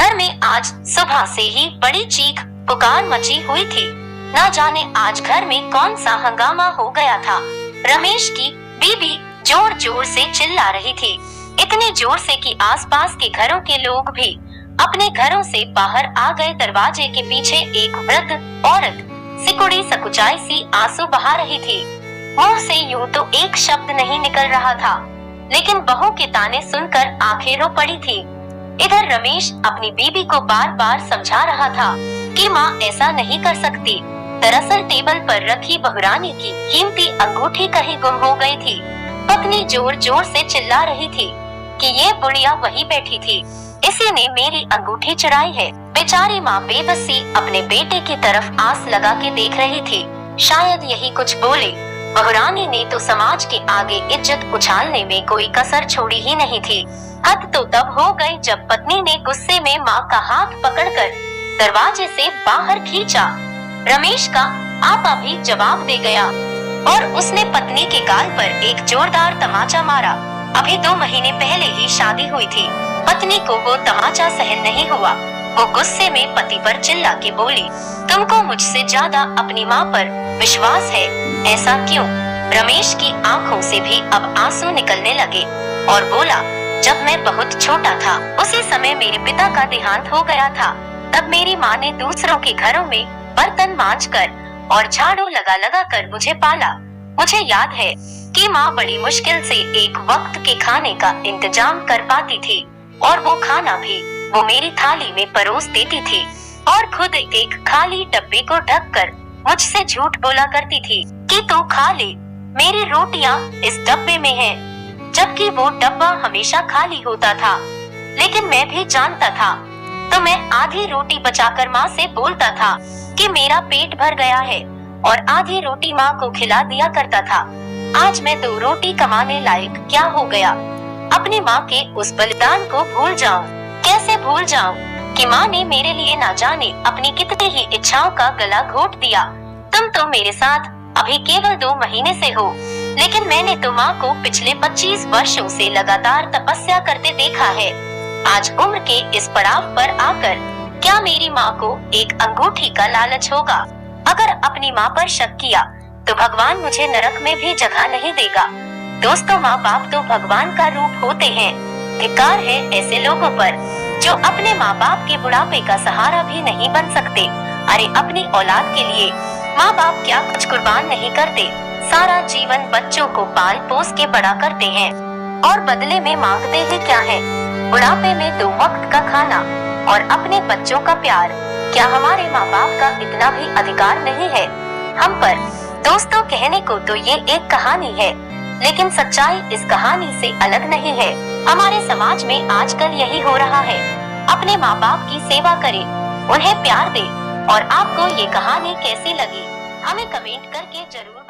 घर में आज सुबह से ही बड़ी चीख पुकार मची हुई थी। न जाने आज घर में कौन सा हंगामा हो गया था। रमेश की बीबी जोर जोर से चिल्ला रही थी, इतने जोर से कि आसपास के घरों के लोग भी अपने घरों से बाहर आ गए। दरवाजे के पीछे एक वृद्ध औरत सिकुड़ी सकुचाई सी आंसू बहा रही थी। मुंह से यूं तो एक शब्द नहीं निकल रहा था, लेकिन बहू के ताने सुनकर आंखें रो पड़ी थी। इधर रमेश अपनी बीबी को बार बार समझा रहा था कि माँ ऐसा नहीं कर सकती। दरअसल टेबल पर रखी बहुरानी की कीमती अंगूठी कहीं गुम हो गई थी। पत्नी जोर जोर से चिल्ला रही थी कि ये बुढ़िया वही बैठी थी, इसी ने मेरी अंगूठी चुराई है। बेचारी माँ बेबसी अपने बेटे की तरफ आस लगा के देख रही थी, शायद यही कुछ बोले। बहुरानी ने तो समाज के आगे इज्जत उछालने में कोई कसर छोड़ी ही नहीं थी। हद तो तब हो गई जब पत्नी ने गुस्से में माँ का हाथ पकड़कर दरवाजे से बाहर खींचा। रमेश का आपा भी जवाब दे गया और उसने पत्नी के गाल पर एक जोरदार तमाचा मारा। अभी 2 महीने पहले ही शादी हुई थी। पत्नी को वो तमाचा सहन नहीं हुआ। वो गुस्से में पति पर चिल्ला के बोली, तुमको मुझसे ज्यादा अपनी माँ पर विश्वास है, ऐसा क्यों? रमेश की आंखों से भी अब आंसू निकलने लगे और बोला, जब मैं बहुत छोटा था उसी समय मेरे पिता का देहांत हो गया था। तब मेरी माँ ने दूसरों के घरों में बर्तन मांजकर और झाड़ू लगा लगा कर मुझे पाला। मुझे याद है कि माँ बड़ी मुश्किल से एक वक्त के खाने का इंतजाम कर पाती थी और वो खाना भी वो मेरी थाली में परोस देती थी और खुद एक खाली डब्बे को ढककर मुझसे झूठ बोला करती थी कि तू खा ले, मेरी रोटियां इस डब्बे में हैं। जबकि वो डब्बा हमेशा खाली होता था, लेकिन मैं भी जानता था, तो मैं आधी रोटी बचाकर माँ से बोलता था कि मेरा पेट भर गया है और आधी रोटी माँ को खिला दिया करता था। आज मैं 2 रोटी कमाने लायक क्या हो गया? अपनी माँ के उस बलिदान को भूल जाऊं? कैसे भूल जाऊं कि माँ ने मेरे लिए ना जाने अपनी कितनी ही इच्छाओं का गला घोट दिया। तुम तो मेरे साथ अभी केवल 2 महीने से हो, लेकिन मैंने तो माँ को पिछले 25 वर्षों से लगातार तपस्या करते देखा है। आज उम्र के इस पड़ाव पर आकर क्या मेरी माँ को एक अंगूठी का लालच होगा? अगर अपनी माँ पर शक किया तो भगवान मुझे नरक में भी जगह नहीं देगा। दोस्तों, माँ बाप तो भगवान का रूप होते हैं। धिक्कार है ऐसे लोगों पर जो अपने माँ बाप के बुढ़ापे का सहारा भी नहीं बन सकते। अरे अपनी औलाद के लिए माँ बाप क्या कुछ कुर्बान नहीं करते? सारा जीवन बच्चों को पाल पोस के बड़ा करते हैं और बदले में मांगते ही क्या है? बुढ़ापे में 2 वक्त का खाना और अपने बच्चों का प्यार। क्या हमारे माँ बाप का इतना भी अधिकार नहीं है हम पर? दोस्तों, कहने को तो ये एक कहानी है, लेकिन सच्चाई इस कहानी से अलग नहीं है। हमारे समाज में आजकल यही हो रहा है। अपने माँ बाप की सेवा करें, उन्हें प्यार दें। और आपको ये कहानी कैसी लगी हमें कमेंट करके जरूर